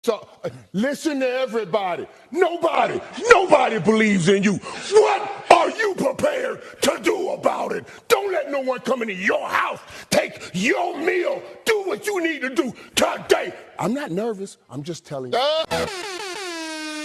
So listen to everybody. Nobody believes in you. What are you prepared to do about it? Don't let no one come into your house, take your meal, do what you need to do today. I'm not nervous. I'm just telling you.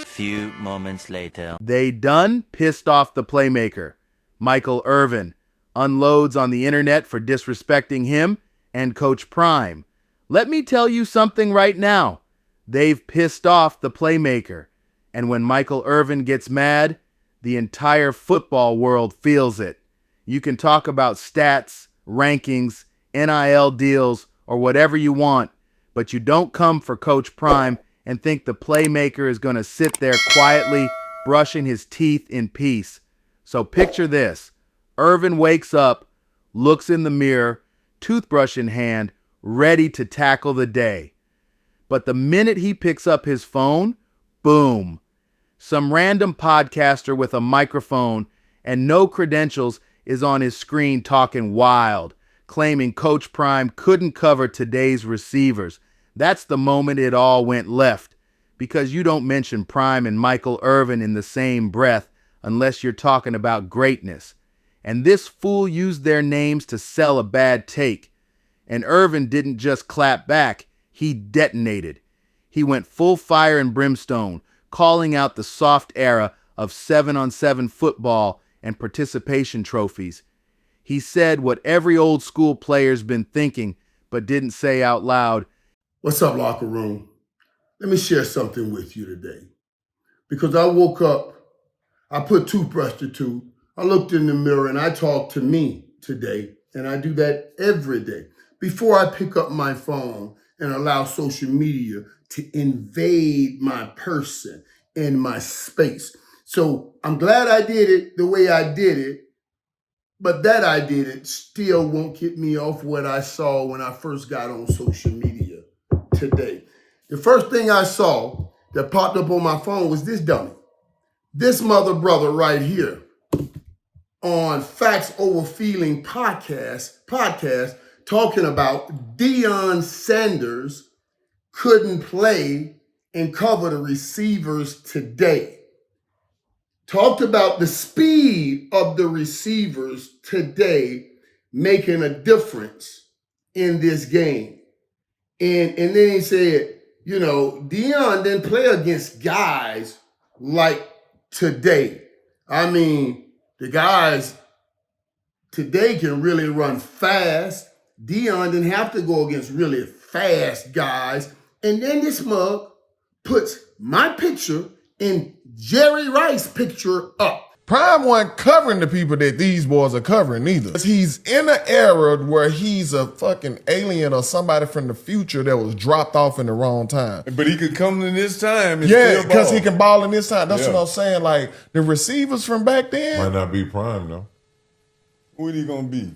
Few moments later. They done pissed off the playmaker. Michael Irvin unloads on the internet for disrespecting him and Coach Prime. Let me tell you something right now. They've pissed off the playmaker. And when Michael Irvin gets mad, the entire football world feels it. You can talk about stats, rankings, NIL deals, or whatever you want, but you don't come for Coach Prime and think the playmaker is going to sit there quietly brushing his teeth in peace. So picture this. Irvin wakes up, looks in the mirror, toothbrush in hand, ready to tackle the day. But the minute he picks up his phone, boom. Some random podcaster with a microphone and no credentials is on his screen talking wild, claiming Coach Prime couldn't cover today's receivers. That's the moment it all went left, because you don't mention Prime and Michael Irvin in the same breath unless you're talking about greatness. And this fool used their names to sell a bad take. And Irvin didn't just clap back, he detonated. He went full fire and brimstone, calling out the soft era of 7-on-7 football and participation trophies. He said what every old school player's been thinking but didn't say out loud. What's up, locker room? Let me share something with you today. Because I woke up, I put toothbrush to tooth, I looked in the mirror and I talked to me today. And I do that every day. Before I pick up my phone and allow social media to invade my person and my space. So I'm glad I did it the way I did it. But that I did it still won't get me off what I saw when I first got on social media today. The first thing I saw that popped up on my phone was this dummy. This mother brother right here on Facts Over Feeling podcast talking about Deion Sanders couldn't play and cover the receivers today. Talked about the speed of the receivers today making a difference in this game. And then he said, you know, Deion didn't play against guys like today. I mean, the guys today can really run fast. Deion didn't have to go against really fast guys. And then this mug puts my picture and Jerry Rice's picture up. Prime wasn't covering the people that these boys are covering either. He's in an era where he's a fucking alien or somebody from the future that was dropped off in the wrong time. But he could come in this time and yeah, because he can ball in this time. That's what I'm saying. Like, the receivers from back then. Might not be Prime, though. What he going to be?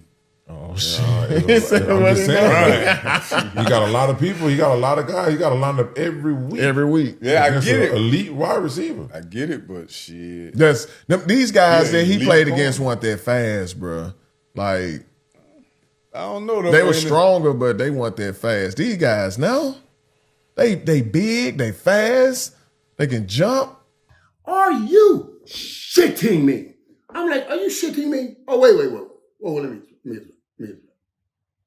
Oh, shit. I'm just saying. He got a lot of people. He got a lot of guys. He got to line up every week. Every week. Yeah, I get it. Elite wide receiver. I get it, but shit. These guys that he played against weren't that fast, bro. Like, I don't know. Though, they were stronger, but they weren't that fast. These guys, no. They big, they fast, they can jump. Are you shitting me? I'm like, are you shitting me? Oh, wait. Oh, let me.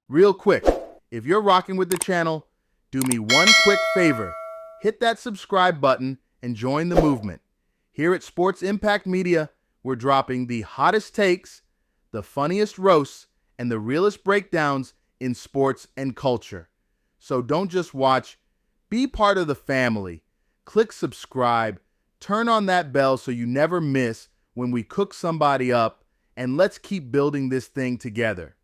Real quick, if you're rocking with the channel, do me one quick favor. Hit that subscribe button and join the movement. Here at Sports Impact Media, we're dropping the hottest takes, the funniest roasts, and the realest breakdowns in sports and culture. So don't just watch, be part of the family. Click subscribe, turn on that bell so you never miss when we cook somebody up, and let's keep building this thing together.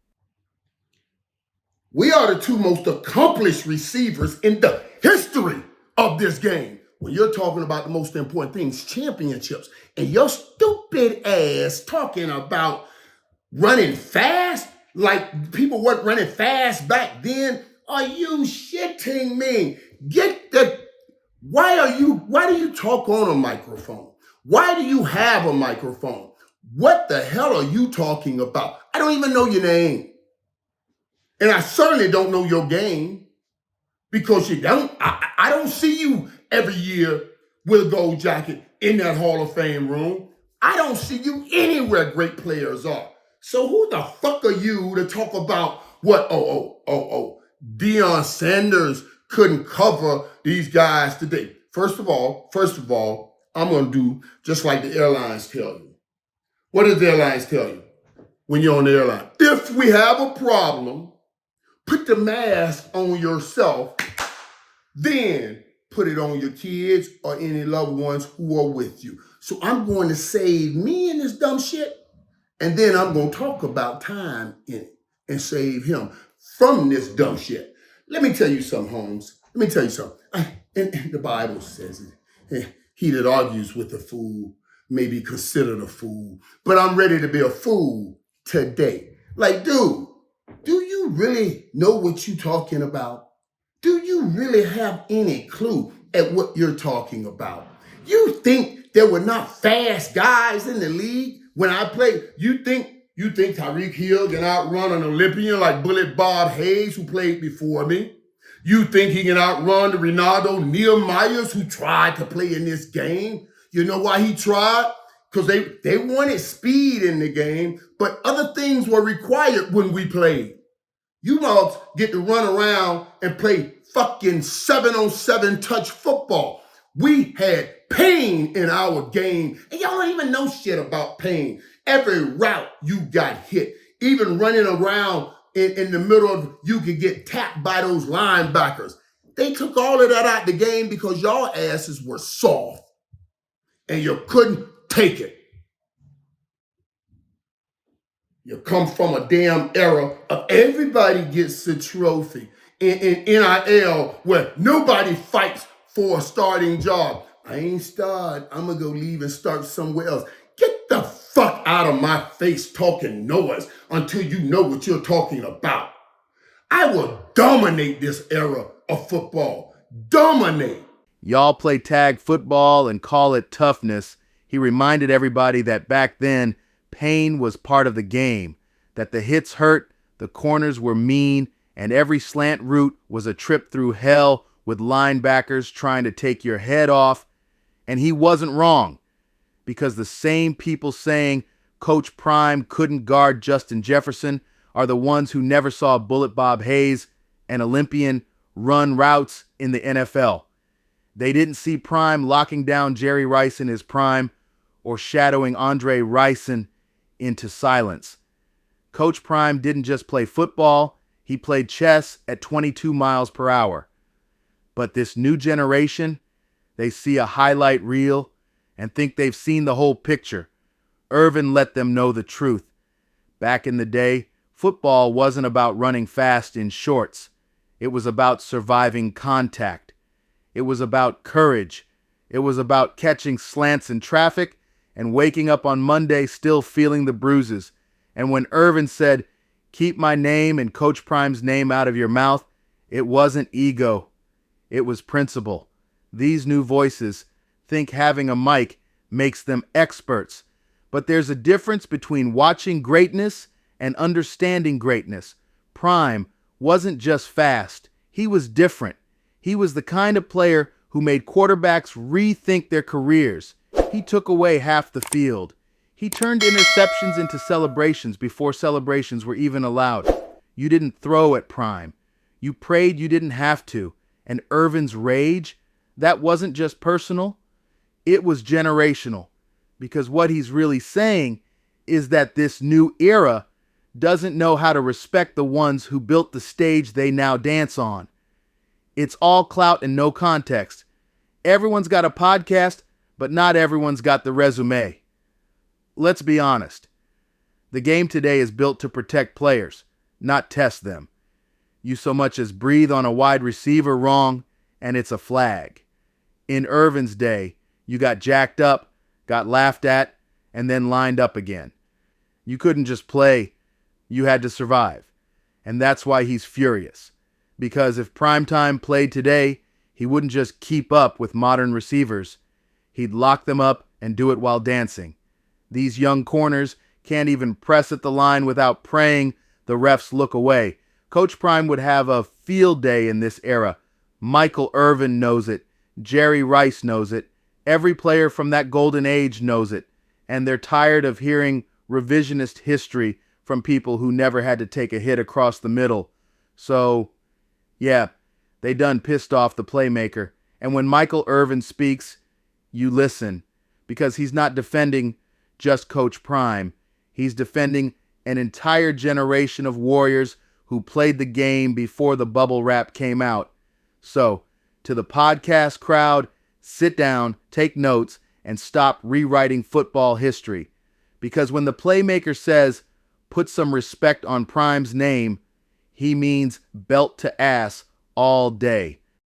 We are the two most accomplished receivers in the history of this game. When you're talking about the most important things, championships, and your stupid ass talking about running fast, like people weren't running fast back then, are you shitting me? Why do you talk on a microphone? Why do you have a microphone? What the hell are you talking about? I don't even know your name. And I certainly don't know your game because you don't. I don't see you every year with a gold jacket in that Hall of Fame room. I don't see you anywhere great players are. So who the fuck are you to talk about what? Deion Sanders couldn't cover these guys today. First of all, I'm going to do just like the airlines tell you. What does the airlines tell you when you're on the airline? If we have a problem, put the mask on yourself, then put it on your kids or any loved ones who are with you. So I'm going to save me in this dumb shit, and then I'm going to talk about time in it and save him from this dumb shit. Let me tell you something, Holmes. Let me tell you something. And the Bible says it. He that argues with a fool may be considered a fool. But I'm ready to be a fool today. Like, dude, do you really know what you're talking about? Do you really have any clue at what you're talking about? You think there were not fast guys in the league when I played? You think Tyreek Hill can outrun an Olympian like Bullet Bob Hayes, who played before me? You think he can outrun the Ronaldo Nehemiahs who tried to play in this game? You know why he tried? Because they wanted speed in the game, but other things were required when we played. You mugs get to run around and play fucking 7-on-7 touch football. We had pain in our game, and y'all don't even know shit about pain. Every route you got hit, even running around in the middle of, you could get tapped by those linebackers. They took all of that out the game because y'all asses were soft and you couldn't take it. You come from a damn era of everybody gets a trophy in NIL where nobody fights for a starting job. I ain't started. I'm going to go leave and start somewhere else. Get the fuck out of my face talking noise until you know what you're talking about. I will dominate this era of football. Dominate. Y'all play tag football and call it toughness. He reminded everybody that back then, pain was part of the game, that the hits hurt, the corners were mean, and every slant route was a trip through hell with linebackers trying to take your head off. And he wasn't wrong, because the same people saying Coach Prime couldn't guard Justin Jefferson are the ones who never saw Bullet Bob Hayes, an Olympian, run routes in the NFL. They didn't see Prime locking down Jerry Rice in his prime or shadowing Andre Rison into silence. Coach Prime didn't just play football, he played chess at 22 miles per hour. But this new generation, they see a highlight reel and think they've seen the whole picture. Irvin let them know the truth. Back in the day, football wasn't about running fast in shorts. It was about surviving contact. It was about courage. It was about catching slants in traffic and waking up on Monday still feeling the bruises. And when Irvin said, "Keep my name and Coach Prime's name out of your mouth," it wasn't ego. It was principle. These new voices think having a mic makes them experts. But there's a difference between watching greatness and understanding greatness. Prime wasn't just fast. He was different. He was the kind of player who made quarterbacks rethink their careers. He took away half the field. He turned interceptions into celebrations before celebrations were even allowed. You didn't throw at Prime. You prayed you didn't have to. And Irvin's rage, that wasn't just personal. It was generational. Because what he's really saying is that this new era doesn't know how to respect the ones who built the stage they now dance on. It's all clout and no context. Everyone's got a podcast, but not everyone's got the resume. Let's be honest. The game today is built to protect players, not test them. You so much as breathe on a wide receiver wrong, and it's a flag. In Irvin's day, you got jacked up, got laughed at, and then lined up again. You couldn't just play, you had to survive. And that's why he's furious. Because if Primetime played today, he wouldn't just keep up with modern receivers. He'd lock them up and do it while dancing. These young corners can't even press at the line without praying the refs look away. Coach Prime would have a field day in this era. Michael Irvin knows it. Jerry Rice knows it. Every player from that golden age knows it. And they're tired of hearing revisionist history from people who never had to take a hit across the middle. So, yeah, they done pissed off the playmaker. And when Michael Irvin speaks, you listen, because he's not defending just Coach Prime. He's defending an entire generation of Warriors who played the game before the bubble wrap came out. So, to the podcast crowd, sit down, take notes, and stop rewriting football history. Because when the playmaker says, put some respect on Prime's name, he means belt to ass all day.